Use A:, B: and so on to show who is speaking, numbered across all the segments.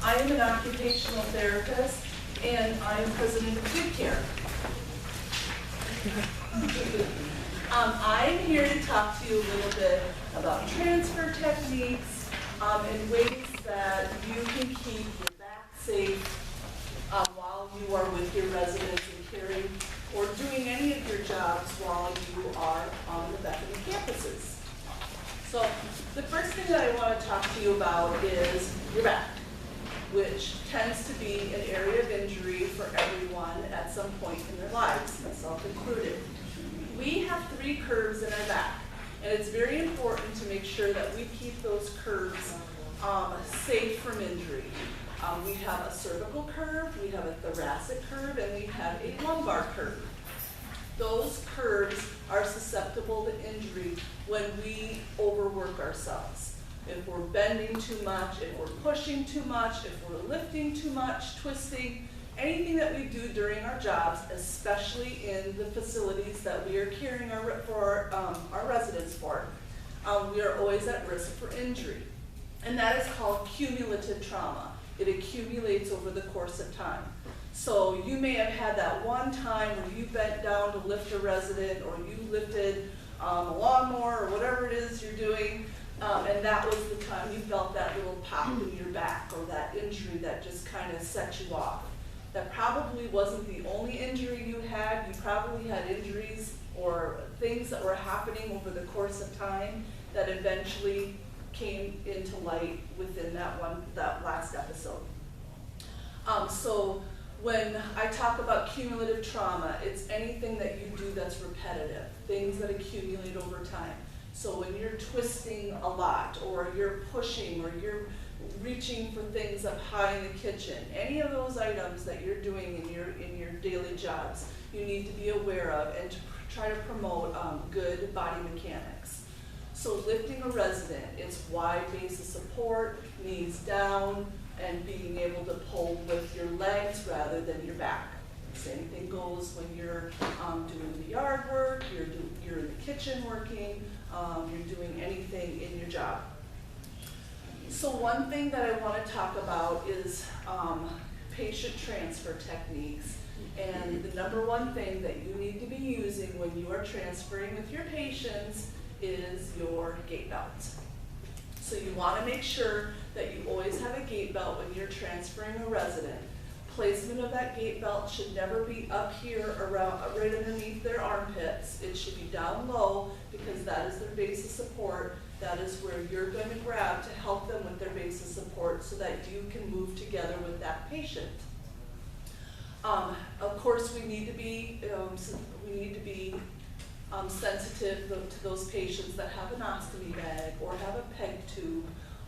A: I am an occupational therapist, and I am president of Good Care. I'm here to talk to you a little bit about transfer techniques and ways that you can keep your back safe while you are with your residents and caring or doing any of your jobs while you are on the Bethany campuses. So the first thing that I want to talk to you about is your back, which tends to be an area of injury for everyone at some point in their lives, myself included. We have 3 curves in our back, and it's very important to make sure that we keep those curves safe from injury. We have a cervical curve, we have a thoracic curve, and we have a lumbar curve. Those curves are susceptible to injury when we overwork ourselves. If we're bending too much, if we're pushing too much, if we're lifting too much, twisting, anything that we do during our jobs, especially in the facilities that we are caring for our residents for, we are always at risk for injury. And that is called cumulative trauma. It accumulates over the course of time. So you may have had that one time where you bent down to lift a resident, or you lifted a lawnmower, or whatever it is you're doing, and that was the time you felt that little pop in your back, or that injury that just kind of set you off. That probably wasn't the only injury you had. You probably had injuries or things that were happening over the course of time that eventually came into light within that last episode. So when I talk about cumulative trauma, it's anything that you do that's repetitive, things that accumulate over time. So when you're twisting a lot, or you're pushing, or you're reaching for things up high in the kitchen, any of those items that you're doing in your daily jobs, you need to be aware of and to try to promote good body mechanics. So lifting a resident, it's wide base of support, knees down, and being able to pull with your legs rather than your back. Same thing goes when you're doing the yard work, you're in the kitchen working, you're doing anything in your job. So one thing that I want to talk about is patient transfer techniques. And the number one thing that you need to be using when you are transferring with your patients is your gait belt. So you want to make sure that you always have a gait belt when you're transferring a resident. Placement of that gait belt should never be up here around right underneath their armpits. It should be down low, because that is their base of support. That is where you're going to grab to help them with their base of support so that you can move together with that patient. Of course, we need to be sensitive to those patients that have an ostomy bag, or have a peg tube,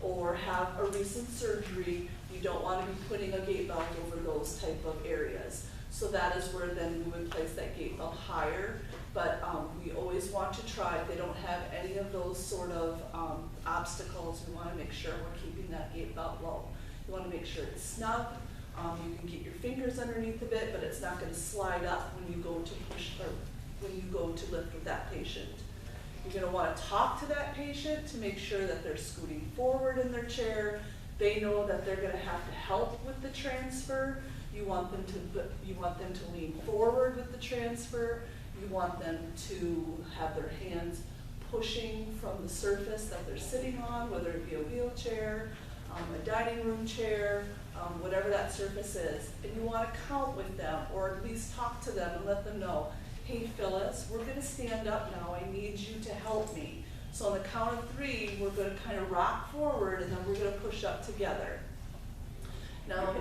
A: or have a recent surgery. You don't want to be putting a gait belt over those type of areas. So that is where then we would place that gait belt higher. But we always want to try, if they don't have any of those sort of obstacles, we want to make sure we're keeping that gait belt low. You want to make sure it's snug. You can get your fingers underneath of it, but it's not going to slide up when you go to push, or when you go to lift with that patient. You're going to want to talk to that patient to make sure that they're scooting forward in their chair. They know that they're going to have to help with the transfer. You want them to lean forward with the transfer. You want them to have their hands pushing from the surface that they're sitting on, whether it be a wheelchair, a dining room chair, whatever that surface is. And you want to count with them, or at least talk to them and let them know, hey Phyllis, we're going to stand up now. I need you to help me. So on the count of 3, we're going to kind of rock forward, and then we're going to push up together. Now,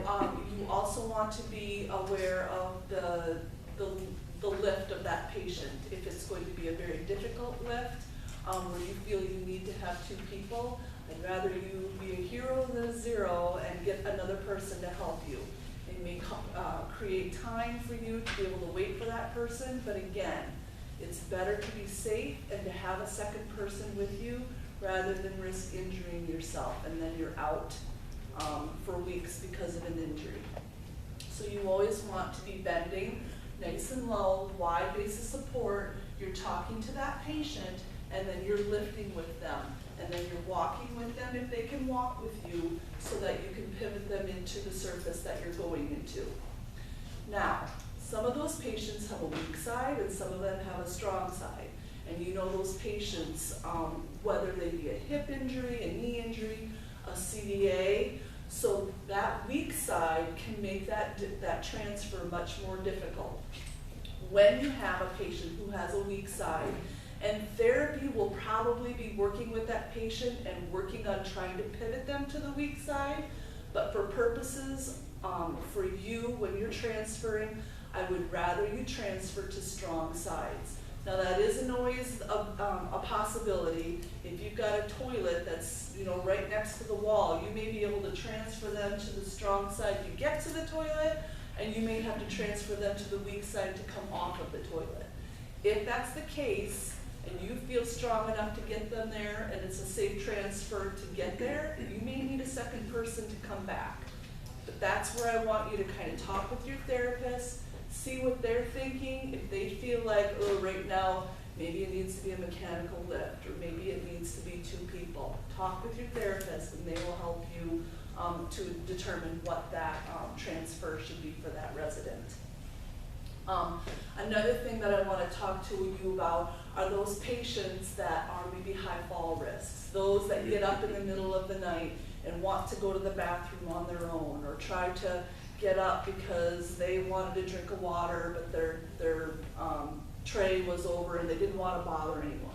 A: you also want to be aware of the lift of that patient. If it's going to be a very difficult lift, where you feel you need to have 2 people, I'd rather you be a hero than a zero and get another person to help you. It may create time for you to be able to wait for that person, but again, it's better to be safe and to have a second person with you rather than risk injuring yourself, and then you're out for weeks because of an injury. So you always want to be bending nice and low, wide base of support. You're talking to that patient, and then you're lifting with them. And then you're walking with them if they can walk with you, so that you can pivot them into the surface that you're going into. Now, some of those patients have a weak side and some of them have a strong side. And you know those patients, whether they be a hip injury, a knee injury, a CDA, so that weak side can make that transfer much more difficult. When you have a patient who has a weak side, and therapy will probably be working with that patient and working on trying to pivot them to the weak side, but for purposes, for you, when you're transferring, I would rather you transfer to strong sides. Now that isn't always a possibility. If you've got a toilet that's right next to the wall, you may be able to transfer them to the strong side to get to the toilet, and you may have to transfer them to the weak side to come off of the toilet. If that's the case, and you feel strong enough to get them there, and it's a safe transfer to get there, you may need a second person to come back. But that's where I want you to kind of talk with your therapist, see what they're thinking. If they feel like, oh, right now, maybe it needs to be a mechanical lift, or maybe it needs to be 2 people. Talk with your therapist, and they will help you to determine what that transfer should be for that resident. Another thing that I want to talk to you about are those patients that are maybe high fall risks, those that get up in the middle of the night and want to go to the bathroom on their own, or try to get up because they wanted to drink a water, but their tray was over and they didn't want to bother anyone.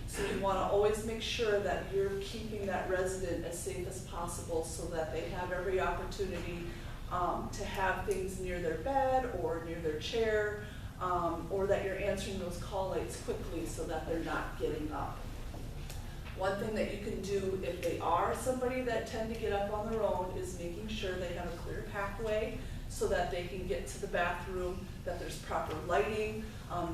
A: So you want to always make sure that you're keeping that resident as safe as possible so that they have every opportunity to have things near their bed or near their chair, or that you're answering those call lights quickly so that they're not getting up. One thing that you can do if they are somebody that tend to get up on their own is making sure they have a clear pathway so that they can get to the bathroom, that there's proper lighting,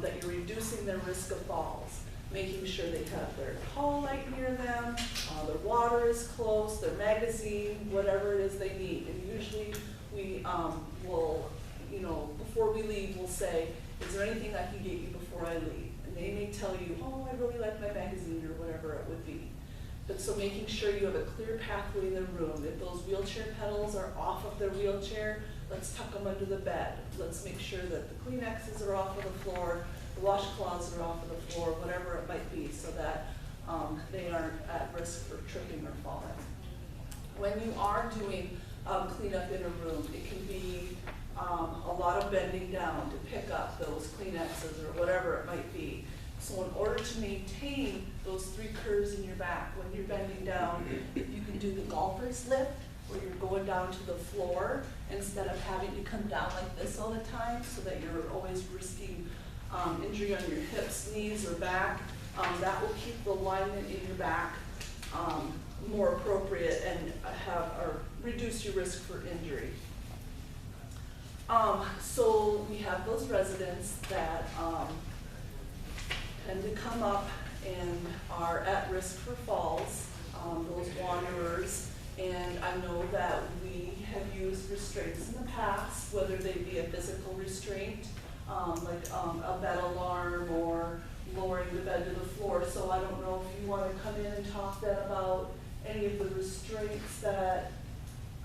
A: that you're reducing their risk of falls. Making sure they have their call light near them, their water is close, their magazine, whatever it is they need. And usually we will, before we leave, we'll say, is there anything I can get you before I leave? And they may tell you, oh, I really like my magazine, or whatever it would be. But so making sure you have a clear pathway in the room. If those wheelchair pedals are off of their wheelchair, let's tuck them under the bed. Let's make sure that the Kleenexes are off of the floor, the washcloths are off of the floor, whatever it might be, so that they aren't at risk for tripping or falling. When you are doing cleanup in a room, it can be a lot of bending down to pick up those Kleenexes or whatever it might be. So in order to maintain those 3 curves in your back, when you're bending down, you can do the golfer's lift, where you're going down to the floor instead of having to come down like this all the time, so that you're always risking injury on your hips, knees, or back. That will keep the alignment in your back more appropriate and reduce your risk for injury. So we have those residents that tend to come up and are at risk for falls, those wanderers. And I know that we have used restraints in the past, whether they be a physical restraint, like a bed alarm or lowering the bed to the floor. So I don't know if you want to come in and talk then about any of the restraints that,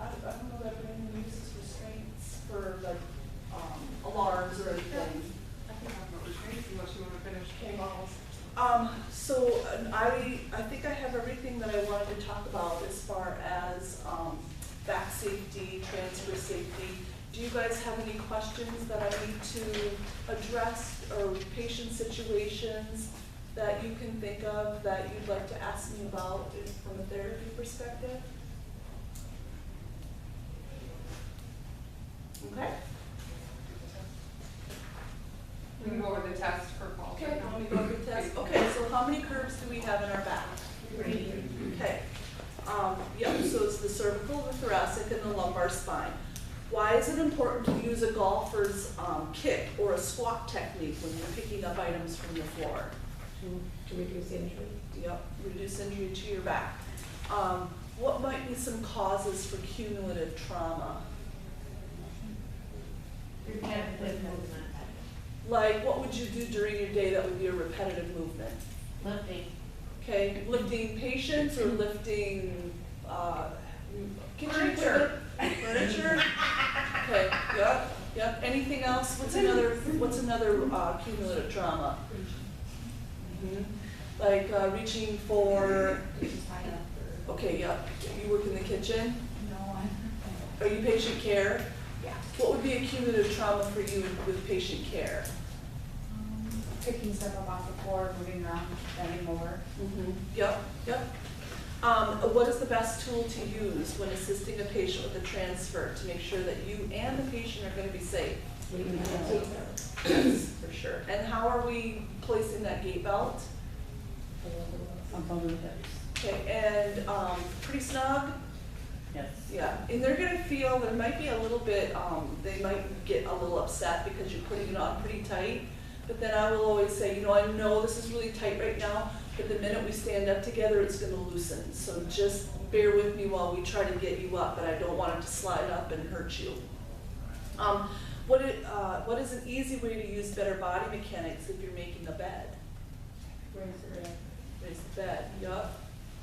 A: I don't know that anyone uses restraints for like alarms or anything.
B: I think I have no restraints unless you want to finish.
A: Okay. So I think I have everything that I wanted to talk about as far as back safety, transfer safety. Do you guys have any questions that I need to address, or patient situations that you can think of that you'd like to ask me about from a therapy perspective? Okay.
B: We can go over the test for falls.
A: Okay, let me go over the test. Okay, so how many curves do we have in our back?
C: 3.
A: Okay. Yep, so it's the cervical, the thoracic, and the lumbar spine. Why is it important to use a golfer's kick or a squat technique when you're picking up items from the floor?
C: To reduce injury.
A: Yep, reduce injury to your back. What might be some causes for cumulative trauma?
C: Repetitive movement.
A: Like, what would you do during your day that would be a repetitive movement?
C: Lifting.
A: Okay, lifting patients or lifting Kitchen equipment? Furniture? Okay, yep. Anything else? What's another cumulative trauma? Like reaching for, okay, yep. You work in the kitchen?
D: No,
A: Are you patient care?
D: yeah.
A: What would be a cumulative trauma for you with patient care?
D: Picking stuff up off the floor, moving around, bending over.
A: Yep. What is the best tool to use when assisting a patient with a transfer to make sure that you and the patient are going to be safe? Yes, for sure. And how are we placing that gait belt?
C: Above the hips.
A: Okay, and pretty snug?
C: Yes.
A: Yeah, and they're gonna feel, there might be a little bit, they might get a little upset because you're putting it on pretty tight. But then I will always say, you know, I know this is really tight right now, but the minute we stand up together, it's gonna loosen. So just bear with me while we try to get you up, but I don't want it to slide up and hurt you. What is an easy way to use better body mechanics if you're making a bed? Raise the bed, yup.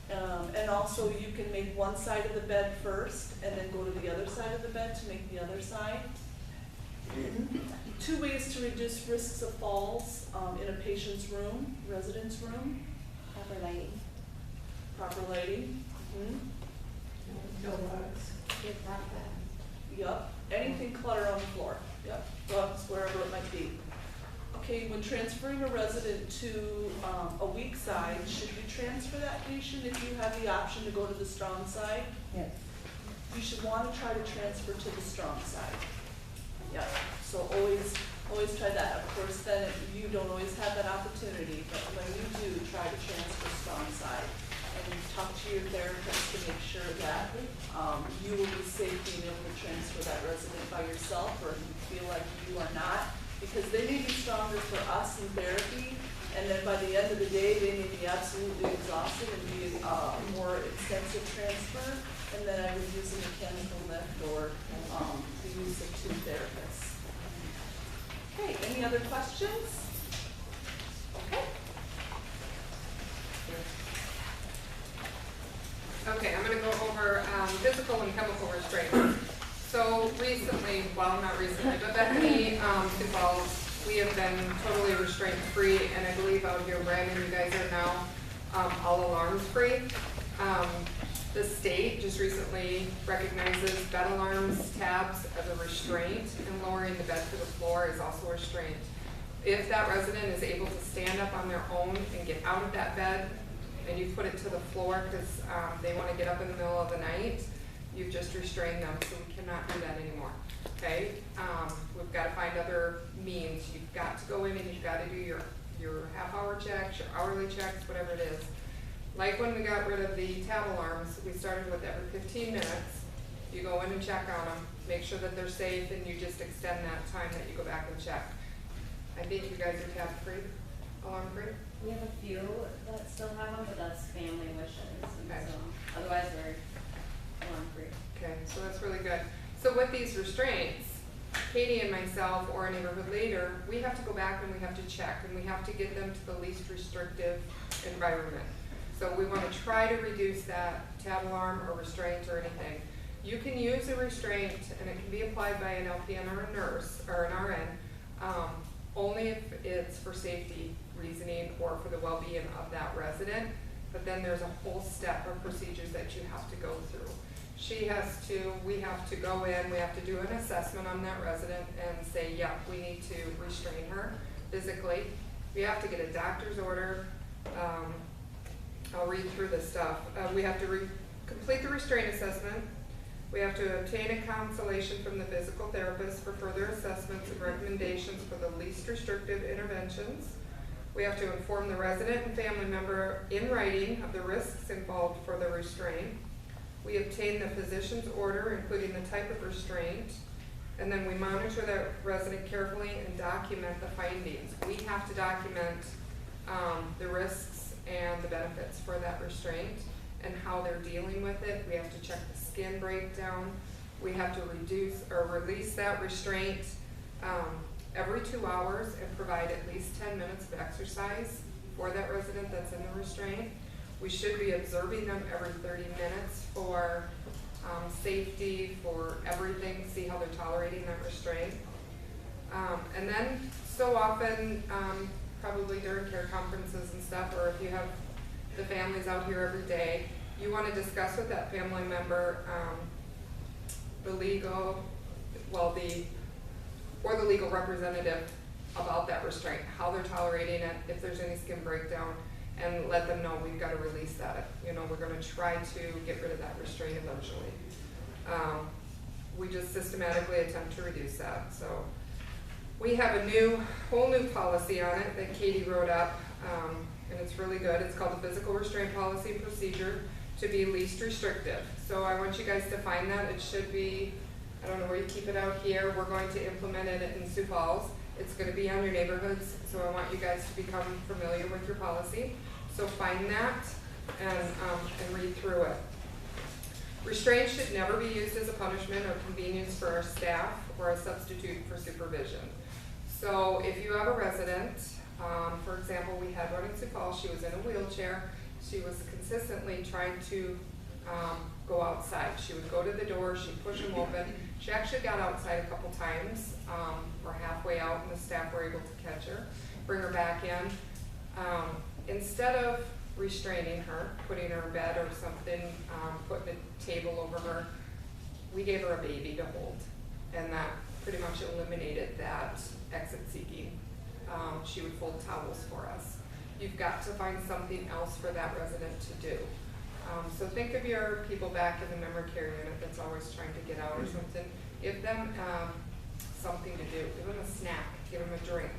A: And also you can make one side of the bed first and then go to the other side of the bed to make the other side. 2 ways to reduce risks of falls in a patient's room, resident's room.
D: Proper lighting.
A: Proper lighting.
D: Get that bad.
A: Yup. Anything clutter on the floor. Yep. Rugs, wherever it might be. Okay, when transferring a resident to a weak side, should we transfer that patient if you have the option to go to the strong side?
C: Yes.
A: You should want to try to transfer to the strong side. Yeah, so always try that. Of course, then you don't always have that opportunity, but when you do, try to transfer strong side. And talk to your therapist to make sure that you will be safe being able to transfer that resident by yourself, or if you feel like you are not, because they may be stronger for us in therapy, and then by the end of the day, they may be absolutely exhausted and be a more extensive transfer, and then I would use a mechanical lift or the use of 2 therapists. Okay, any other questions? Okay.
B: Okay, I'm gonna go over physical and chemical restraints. So recently, well, not recently, but Bethany involved, we have been totally restraint free, and I believe out here, Brandon, you guys are now all alarms free. The state just recently recognizes bed alarms, tabs as a restraint, and lowering the bed to the floor is also a restraint. If that resident is able to stand up on their own and get out of that bed, and you put it to the floor because they want to get up in the middle of the night, you've just restrained them, so we cannot do that anymore, okay? We've got to find other means. You've got to go in and you've got to do your half-hour checks, your hourly checks, whatever it is. Like when we got rid of the tab alarms, we started with every 15 minutes. You go in and check on them, make sure that they're safe, and you just extend that time that you go back and check. I think you guys are tab-free, alarm-free?
E: We have a few that still have them, but that's family wishes, and
B: Okay.
E: so otherwise we're alarm free.
B: Okay, so that's really good. So with these restraints, Katie and myself or a neighborhood leader, we have to go back and we have to check, and we have to get them to the least restrictive environment. So we want to try to reduce that tab alarm or restraint or anything. You can use a restraint, and it can be applied by an LPN or a nurse or an RN, only if it's for safety reasoning or for the well-being of that resident. But then there's a whole step of procedures that you have to go through. We have to go in, we have to do an assessment on that resident and say, yeah, we need to restrain her physically. We have to get a doctor's order. I'll read through this stuff. We have to complete the restraint assessment. We have to obtain a consultation from the physical therapist for further assessments and recommendations for the least restrictive interventions. We have to inform the resident and family member in writing of the risks involved for the restraint. We obtain the physician's order, including the type of restraint, and then we monitor that resident carefully and document the findings. We have to document the risks and the benefits for that restraint and how they're dealing with it. We have to check the skin breakdown. We have to reduce or release that restraint every 2 hours and provide at least 10 minutes of exercise for that resident that's in the restraint. We should be observing them every 30 minutes for safety, for everything, see how they're tolerating that restraint. And then so often, probably during care conferences and stuff, or if you have the families out here every day, you want to discuss with that family member the legal representative about that restraint, how they're tolerating it, if there's any skin breakdown, and let them know we've got to release that. You know, we're going to try to get rid of that restraint eventually. We just systematically attempt to reduce that. So we have a whole new policy on it that Katie wrote up, and it's really good. It's called the Physical Restraint Policy and Procedure to be least restrictive. So I want you guys to find that. It should be, I don't know where you keep it out here. We're going to implement it in Sioux Falls. It's going to be on your neighborhoods, so I want you guys to become familiar with your policy. So find that and read through it. Restraint should never be used as a punishment or convenience for our staff or a substitute for supervision. So if you have a resident, for example, we had one in Sioux Falls, she was in a wheelchair. She was consistently trying to go outside. She would go to the door, she'd push them open. She actually got outside a couple times. We're halfway out and the staff were able to catch her, bring her back in. Instead of restraining her, putting her in bed or something, putting a table over her, we gave her a baby to hold. And that pretty much eliminated that exit seeking. She would fold towels for us. You've got to find something else for that resident to do. So think of your people back in the memory care unit that's always trying to get out or something. Give them something to do. Give them a snack. Give them a drink.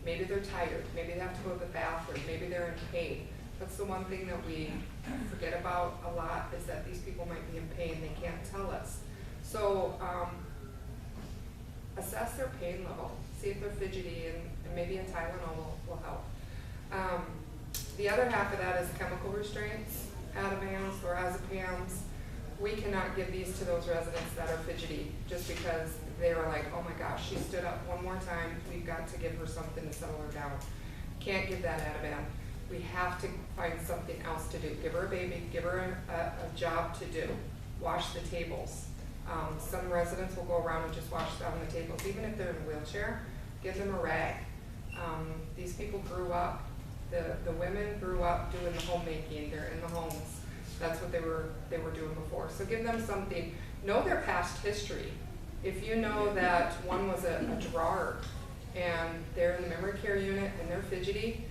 B: Maybe they're tired. Maybe they have to go to the bathroom. Maybe they're in pain. That's the one thing that we forget about a lot, is that these people might be in pain. They can't tell us. So assess their pain level. See if they're fidgety, and maybe a Tylenol will help. The other half of that is chemical restraints, Ativans or Azepams. We cannot give these to those residents that are fidgety just because they were like, oh my gosh, she stood up one more time. We've got to give her something to settle her down. Can't give that Ativan. We have to find something else to do. Give her a baby, give her a job to do. Wash the tables. Some residents will go around and just wash down the tables. Even if they're in a wheelchair, give them a rag. These people grew up, the women grew up doing the homemaking. They're in the homes. That's what they were doing before. So give them something. Know their past history. If you know that one was a drawer and they're in the memory care unit and they're fidgety,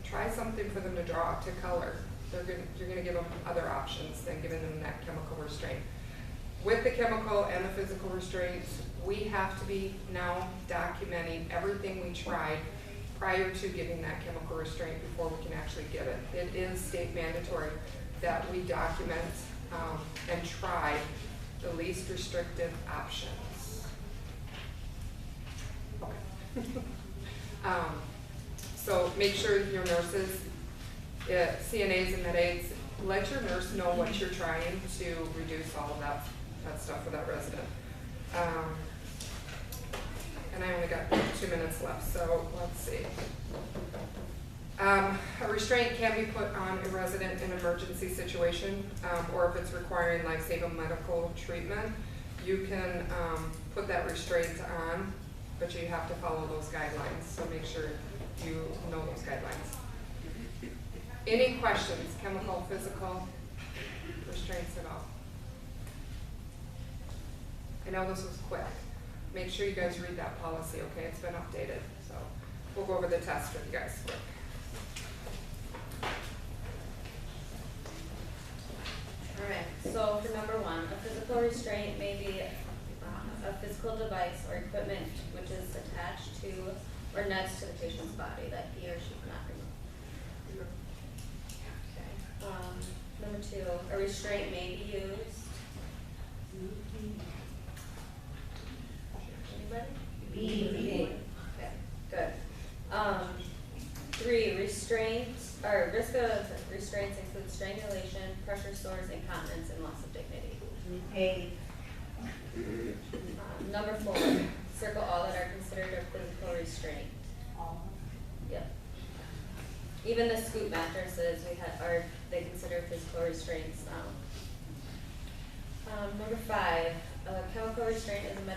B: try something for them to draw, to color. You're gonna give them other options than giving them that chemical restraint. With the chemical and the physical restraints, we have to be now documenting everything we tried prior to giving that chemical restraint before we can actually give it. It is state mandatory that we document and try the least restrictive options. Okay. So make sure your nurses, CNAs and med-aides, let your nurse know what you're trying to reduce all of that stuff for that resident. And I only got 2 minutes left, so let's see. A restraint can be put on a resident in an emergency situation, or if it's requiring life-saving medical treatment, you can put that restraint on, but you have to follow those guidelines, so make sure you know those guidelines. Any questions, chemical, physical, restraints at all? I know this was quick. Make sure you guys read that policy, okay? It's been updated, so we'll go over the test with you guys quick.
E: Alright, so for number 1, a physical restraint may be a physical device or equipment which is attached to or next to the patient's body that he or she cannot remove. Okay. Number 2, a restraint may be used. Anybody? Okay, good. 3, restraints, or risk of restraints include strangulation, pressure sores, incontinence, and loss of dignity.
C: A.
E: Number 4, circle all that are considered a physical restraint. Yep. Even the scoop mattresses are they consider physical restraints. Number 5, chemical restraint is a medication